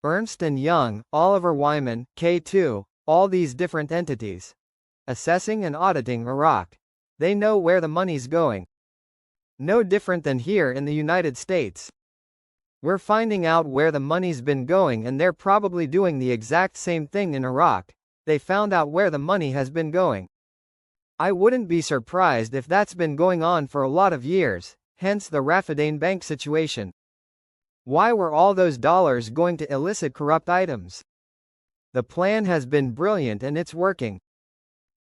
Ernst & Young, Oliver Wyman, K2, all these different entities. Assessing and auditing Iraq. They know where the money's going. No different than here in the United States. We're finding out where the money's been going, and they're probably doing the exact same thing in Iraq. They found out where the money has been going. I wouldn't be surprised if that's been going on for a lot of years, hence the Raffidain Bank situation. Why were all those dollars going to illicit corrupt items? The plan has been brilliant and it's working.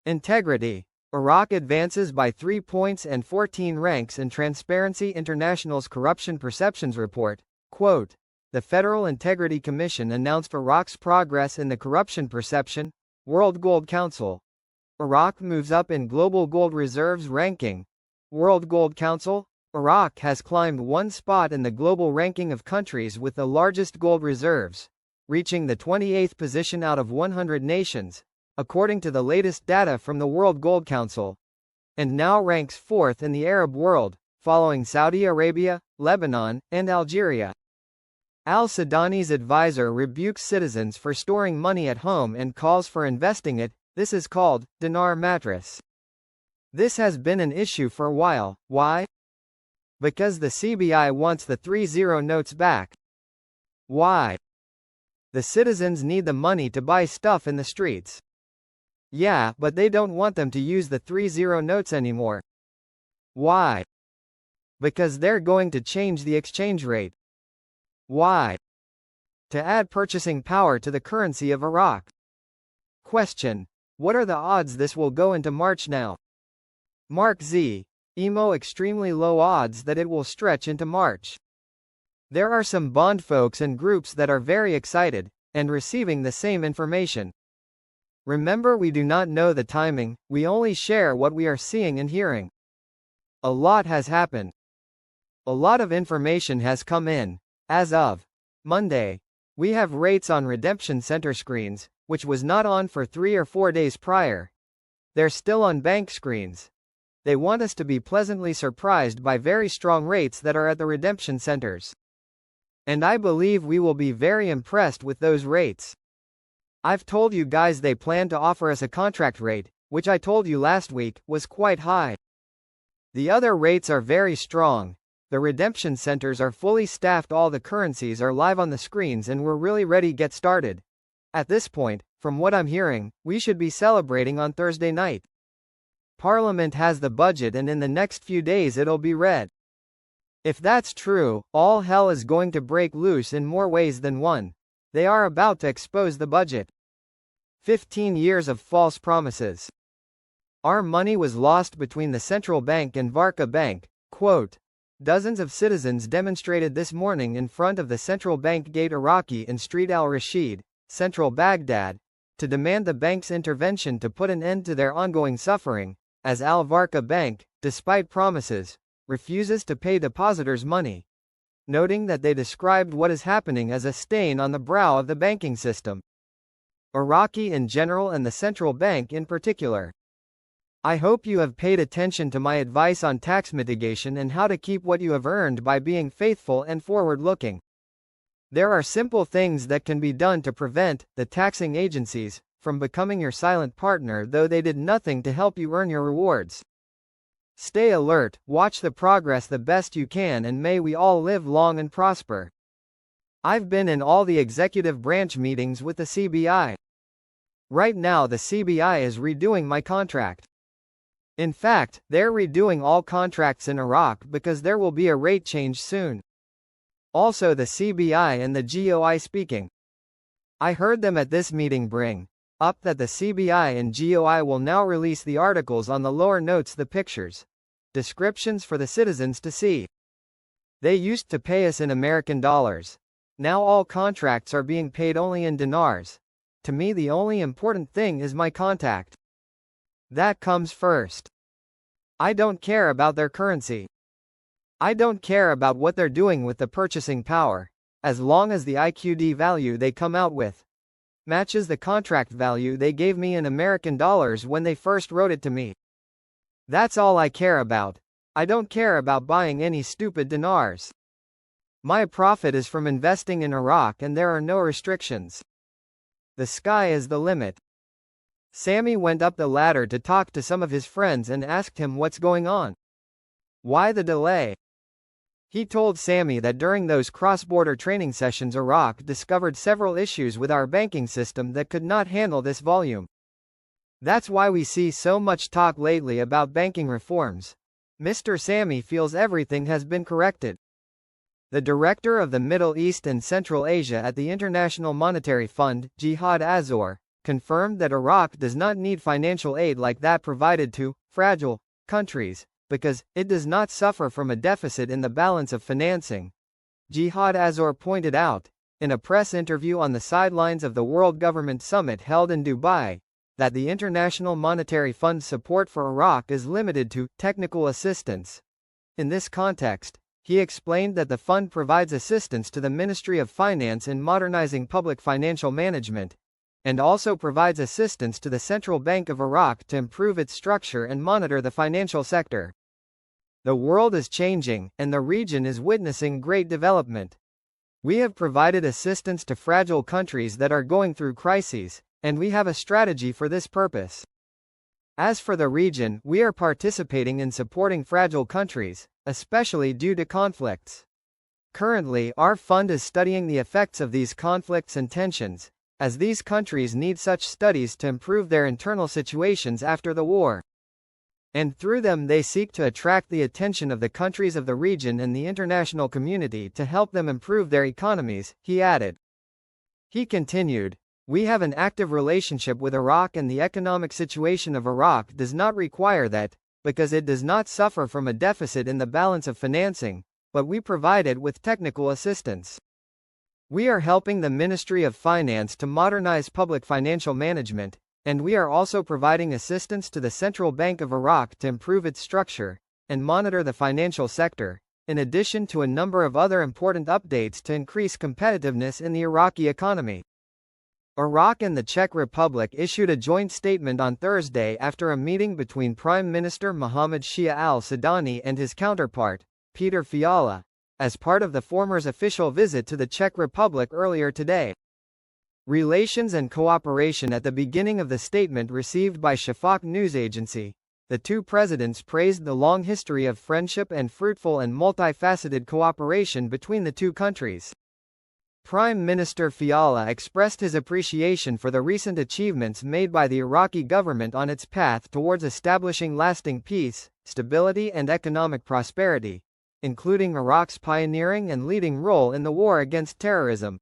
Integrity. Iraq advances by 3 points and 14 ranks in Transparency International's Corruption Perceptions Report. Quote, the Federal Integrity Commission announced Iraq's progress in the Corruption Perception, World Gold Council. Iraq moves up in Global Gold Reserves ranking. World Gold Council. Iraq has climbed one spot in the global ranking of countries with the largest gold reserves, reaching the 28th position out of 100 nations, according to the latest data from the World Gold Council, and now ranks 4th in the Arab world, following Saudi Arabia, Lebanon, and Algeria. Al-Sudani's advisor rebukes citizens for storing money at home and calls for investing it. This is called dinar mattress. This has been an issue for a while. Why? Because the CBI wants the 3-0 notes back. Why? The citizens need the money to buy stuff in the streets. Yeah, but they don't want them to use the 3-0 notes anymore. Why? Because they're going to change the exchange rate. Why? To add purchasing power to the currency of Iraq. Question. What are the odds this will go into March now? Mark Z. Emo extremely low odds that it will stretch into March. There are some bond folks and groups that are very excited, and receiving the same information. Remember, we do not know the timing, we only share what we are seeing and hearing. A lot has happened. A lot of information has come in. As of Monday, we have rates on redemption center screens, which was not on for 3 or 4 days prior. They're still on bank screens. They want us to be pleasantly surprised by very strong rates that are at the redemption centers. And I believe we will be very impressed with those rates. I've told you guys they plan to offer us a contract rate, which I told you last week, was quite high. The other rates are very strong. The redemption centers are fully staffed, all the currencies are live on the screens, and we're really ready to get started. At this point, from what I'm hearing, we should be celebrating on Thursday night. Parliament has the budget and in the next few days it'll be read. If that's true, all hell is going to break loose in more ways than one. They are about to expose the budget. 15 years of false promises. Our money was lost between the central bank and Varka Bank. Quote, dozens of citizens demonstrated this morning in front of the central bank gate Iraqi in Street al-Rashid, central Baghdad, to demand the bank's intervention to put an end to their ongoing suffering, as Al-Varka Bank, despite promises, refuses to pay depositors money, noting that they described what is happening as a stain on the brow of the banking system. Iraqi in general and the central bank in particular. I hope you have paid attention to my advice on tax mitigation and how to keep what you have earned by being faithful and forward-looking. There are simple things that can be done to prevent the taxing agencies from becoming your silent partner, though they did nothing to help you earn your rewards. Stay alert, watch the progress the best you can, and may we all live long and prosper. I've been in all the executive branch meetings with the CBI. Right now the CBI is redoing my contract. In fact, they're redoing all contracts in Iraq because there will be a rate change soon. Also the CBI and the GOI speaking. I heard them at this meeting bring up that the CBI and GOI will now release the articles on the lower notes, the pictures, descriptions for the citizens to see. They used to pay us in American dollars. Now all contracts are being paid only in dinars. To me the only important thing is my contact. That comes first. I don't care about their currency. I don't care about what they're doing with the purchasing power, as long as the IQD value they come out with matches the contract value they gave me in American dollars when they first wrote it to me. That's all I care about. I don't care about buying any stupid dinars. My profit is from investing in Iraq and there are no restrictions. The sky is the limit. Sammy went up the ladder to talk to some of his friends and asked him what's going on. Why the delay? He told Sammy that during those cross-border training sessions Iraq discovered several issues with our banking system that could not handle this volume. That's why we see so much talk lately about banking reforms. Mr. Sammy feels everything has been corrected. The director of the Middle East and Central Asia at the International Monetary Fund, Jihad Azor, confirmed that Iraq does not need financial aid like that provided to fragile countries, because it does not suffer from a deficit in the balance of financing. Jihad Azor pointed out, in a press interview on the sidelines of the World Government Summit held in Dubai, that the International Monetary Fund's support for Iraq is limited to technical assistance. In this context, he explained that the fund provides assistance to the Ministry of Finance in modernizing public financial management, and also provides assistance to the Central Bank of Iraq to improve its structure and monitor the financial sector. The world is changing, and the region is witnessing great development. We have provided assistance to fragile countries that are going through crises, and we have a strategy for this purpose. As for the region, we are participating in supporting fragile countries, especially due to conflicts. Currently, our fund is studying the effects of these conflicts and tensions, as these countries need such studies to improve their internal situations after the war. And through them they seek to attract the attention of the countries of the region and the international community to help them improve their economies, he added. He continued, "We have an active relationship with Iraq and the economic situation of Iraq does not require that, because it does not suffer from a deficit in the balance of financing, but we provide it with technical assistance. We are helping the Ministry of Finance to modernize public financial management, and we are also providing assistance to the Central Bank of Iraq to improve its structure and monitor the financial sector, in addition to a number of other important updates to increase competitiveness in the Iraqi economy." Iraq and the Czech Republic issued a joint statement on Thursday after a meeting between Prime Minister Mohammed Shia al-Sudani and his counterpart, Peter Fiala, as part of the former's official visit to the Czech Republic earlier today. Relations and cooperation. At the beginning of the statement received by Shafaq news agency, the two presidents praised the long history of friendship and fruitful and multifaceted cooperation between the two countries. Prime Minister Fiala expressed his appreciation for the recent achievements made by the Iraqi government on its path towards establishing lasting peace, stability and economic prosperity, including Iraq's pioneering and leading role in the war against terrorism.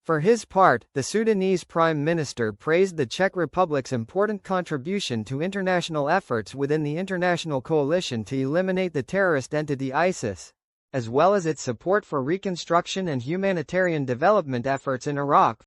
For his part, the Sudanese Prime Minister praised the Czech Republic's important contribution to international efforts within the international coalition to eliminate the terrorist entity ISIS, as well as its support for reconstruction and humanitarian development efforts in Iraq